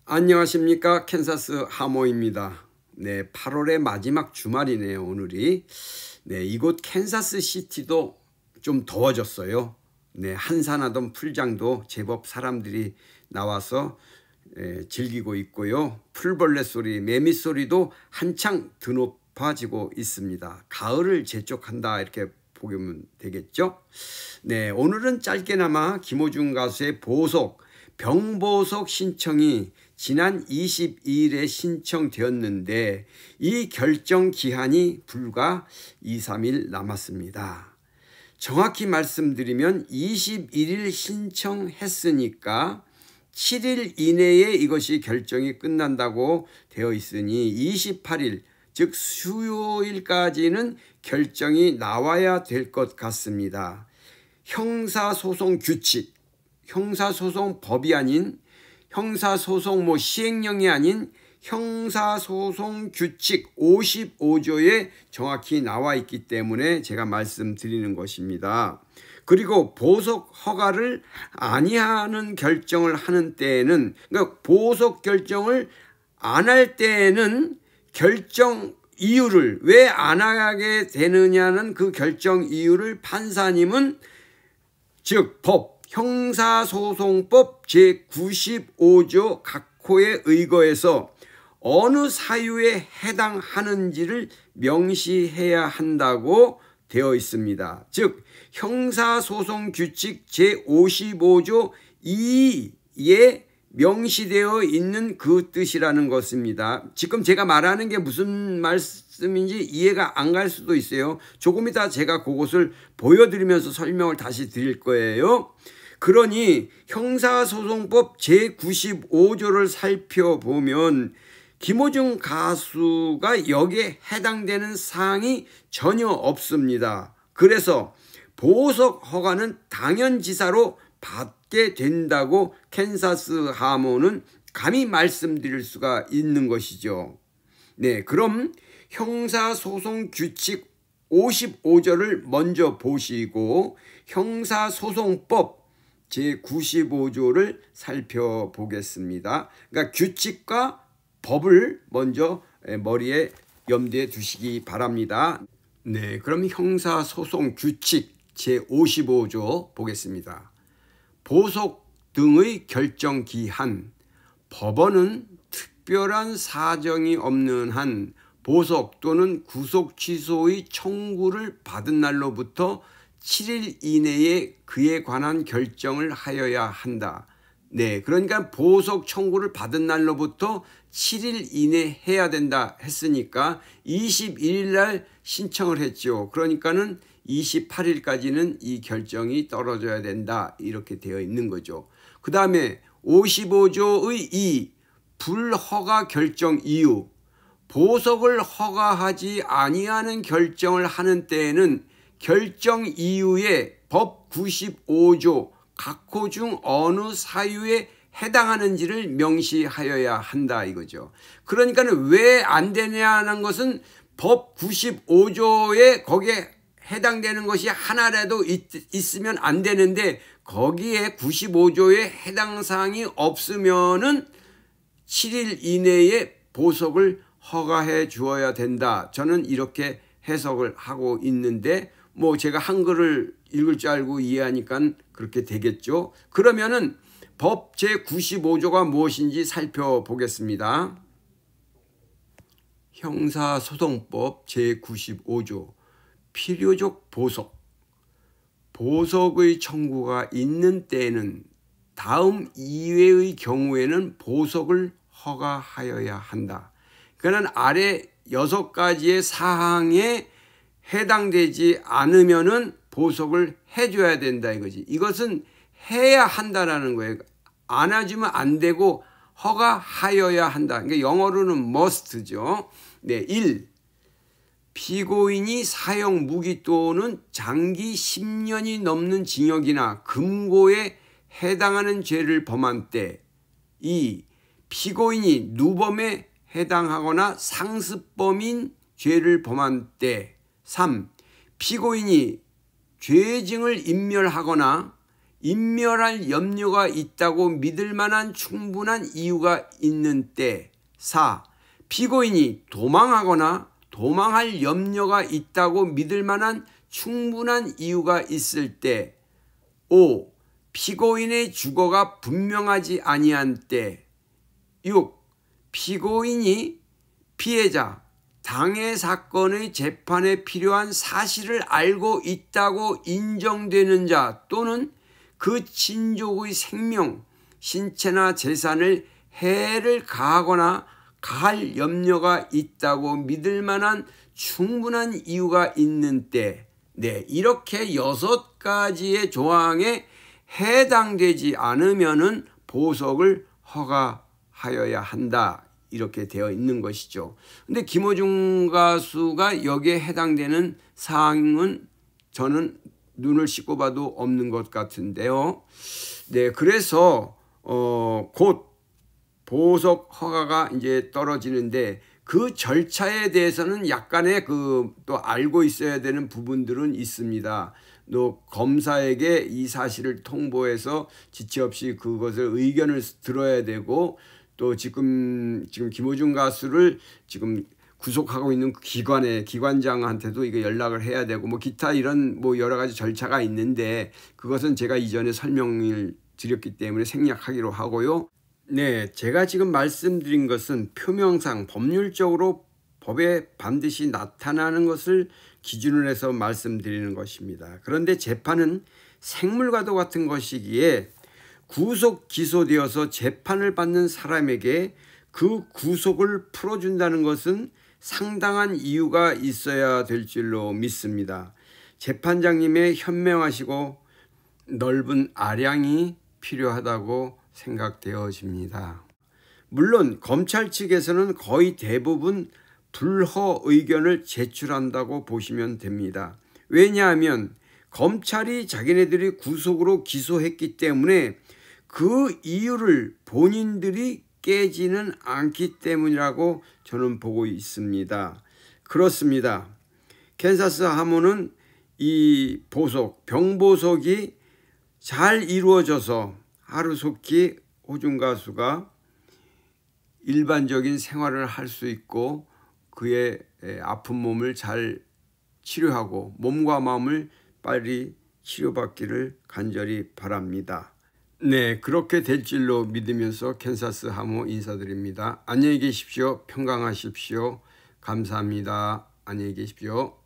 안녕하십니까, 캔사스 하모입니다. 네, 8월의 마지막 주말이네요, 오늘이. 네, 이곳 캔사스 시티도 좀 더워졌어요. 네, 한산하던 풀장도 제법 사람들이 나와서 즐기고 있고요. 풀벌레 소리, 매미 소리도 한창 드높아지고 있습니다. 가을을 재촉한다, 이렇게 보면 되겠죠. 네, 오늘은 짧게나마 김호중 가수의 보석, 병보석 신청이 지난 22일에 신청되었는데 이 결정 기한이 불과 2, 3일 남았습니다. 정확히 말씀드리면 21일 신청했으니까 7일 이내에 이것이 결정이 끝난다고 되어 있으니 28일, 즉 수요일까지는 결정이 나와야 될 것 같습니다. 형사소송 규칙, 형사소송법이 아닌 형사소송 시행령이 아닌 형사소송 규칙 55조에 정확히 나와 있기 때문에 제가 말씀드리는 것입니다. 그리고 보석 허가를 아니하는 결정을 하는 때에는, 그러니까 보석 결정을 안 할 때에는 결정 이유를 왜 안 하게 되느냐는 그 결정 이유를 판사님은 즉 법, 형사소송법 제95조 각호에 의거해서 어느 사유에 해당하는지를 명시해야 한다고 되어 있습니다. 즉 형사소송규칙 제55조 2에 명시되어 있는 그 뜻이라는 것입니다. 지금 제가 말하는 게 무슨 말씀인지 이해가 안 갈 수도 있어요. 조금 이따 제가 그것을 보여드리면서 설명을 다시 드릴 거예요. 그러니 형사소송법 제95조를 살펴보면 김호중 가수가 여기에 해당되는 사항이 전혀 없습니다. 그래서 보석 허가는 당연지사로 받게 된다고 캔사스 하모는 감히 말씀드릴 수가 있는 것이죠. 네, 그럼 형사소송 규칙 55조를 먼저 보시고 형사소송법 제95조를 살펴보겠습니다. 그러니까 규칙과 법을 먼저 머리에 염두에 두시기 바랍니다. 네, 그럼 형사소송 규칙 제55조 보겠습니다. 보석 등의 결정 기한, 법원은 특별한 사정이 없는 한 보석 또는 구속 취소의 청구를 받은 날로부터 7일 이내에 그에 관한 결정을 하여야 한다. 네, 그러니까 보석 청구를 받은 날로부터 7일 이내 해야 된다 했으니까 21일 날 신청을 했죠. 그러니까는 28일까지는 이 결정이 떨어져야 된다, 이렇게 되어 있는 거죠. 그 다음에 55조의 2 불허가 결정 이유, 보석을 허가하지 아니하는 결정을 하는 때에는 결정 이유에 법 95조 각호 중 어느 사유에 해당하는지를 명시하여야 한다, 이거죠. 그러니까 왜 안 되냐는 것은 법 95조에 거기에 해당되는 것이 하나라도 있으면 안 되는데 거기에 95조에 해당 사항이 없으면은 7일 이내에 보석을 허가해 주어야 된다. 저는 이렇게 해석을 하고 있는데 제가 한글을 읽을 줄 알고 이해하니까 그렇게 되겠죠. 그러면은 법 제95조가 무엇인지 살펴보겠습니다. 형사소송법 제95조 필요적 보석, 보석의 청구가 있는 때에는 다음 이외의 경우에는 보석을 허가하여야 한다. 그러니까 아래 6가지의 사항에 해당되지 않으면은 보석을 해줘야 된다, 이거지. 이것은 해야 한다라는 거예요. 안 해주면 안 되고 허가하여야 한다. 그러니까 영어로는 must죠. 네, 1. 피고인이 사형 무기 또는 장기 10년이 넘는 징역이나 금고에 해당하는 죄를 범한 때. 2. 피고인이 누범에 해당하거나 상습범인 죄를 범한 때. 3. 피고인이 죄증을 인멸하거나 인멸할 염려가 있다고 믿을 만한 충분한 이유가 있는 때. 4. 피고인이 도망하거나 도망할 염려가 있다고 믿을 만한 충분한 이유가 있을 때. 5. 피고인의 주거가 분명하지 아니한 때. 6. 피고인이 피해자, 당해 사건의 재판에 필요한 사실을 알고 있다고 인정되는 자 또는 그 친족의 생명, 신체나 재산을 해를 가하거나 가할 염려가 있다고 믿을 만한 충분한 이유가 있는 때. 네, 이렇게 6가지의 조항에 해당되지 않으면은 보석을 허가하여야 한다. 이렇게 되어 있는 것이죠. 근데 김호중 가수가 여기에 해당되는 사항은 저는 눈을 씻고 봐도 없는 것 같은데요. 네, 그래서 곧 보석 허가가 이제 떨어지는데 그 절차에 대해서는 약간의 또 알고 있어야 되는 부분들은 있습니다. 또 검사에게 이 사실을 통보해서 지체 없이 그것을 의견을 들어야 되고, 또 지금 김호중 가수를 지금 구속하고 있는 기관장한테도 이거 연락을 해야 되고, 뭐 기타 이런 뭐 여러 가지 절차가 있는데 그것은 제가 이전에 설명을 드렸기 때문에 생략하기로 하고요. 네, 제가 지금 말씀드린 것은 표명상 법률적으로 법에 반드시 나타나는 것을 기준으로 해서 말씀드리는 것입니다. 그런데 재판은 생물과도 같은 것이기에 구속 기소되어서 재판을 받는 사람에게 그 구속을 풀어준다는 것은 상당한 이유가 있어야 될 줄로 믿습니다. 재판장님의 현명하시고 넓은 아량이 필요하다고 생각되어집니다. 물론 검찰 측에서는 거의 대부분 불허 의견을 제출한다고 보시면 됩니다. 왜냐하면 검찰이 자기네들이 구속으로 기소했기 때문에 그 이유를 본인들이 깨지는 않기 때문이라고 저는 보고 있습니다. 그렇습니다. 캔사스 하모는 이 보석, 병보석이 잘 이루어져서 하루속히 호중 가수가 일반적인 생활을 할 수 있고 그의 아픈 몸을 잘 치료하고 몸과 마음을 빨리 치료받기를 간절히 바랍니다. 네, 그렇게 될 줄로 믿으면서 캔사스 하모 인사드립니다. 안녕히 계십시오. 평강하십시오. 감사합니다. 안녕히 계십시오.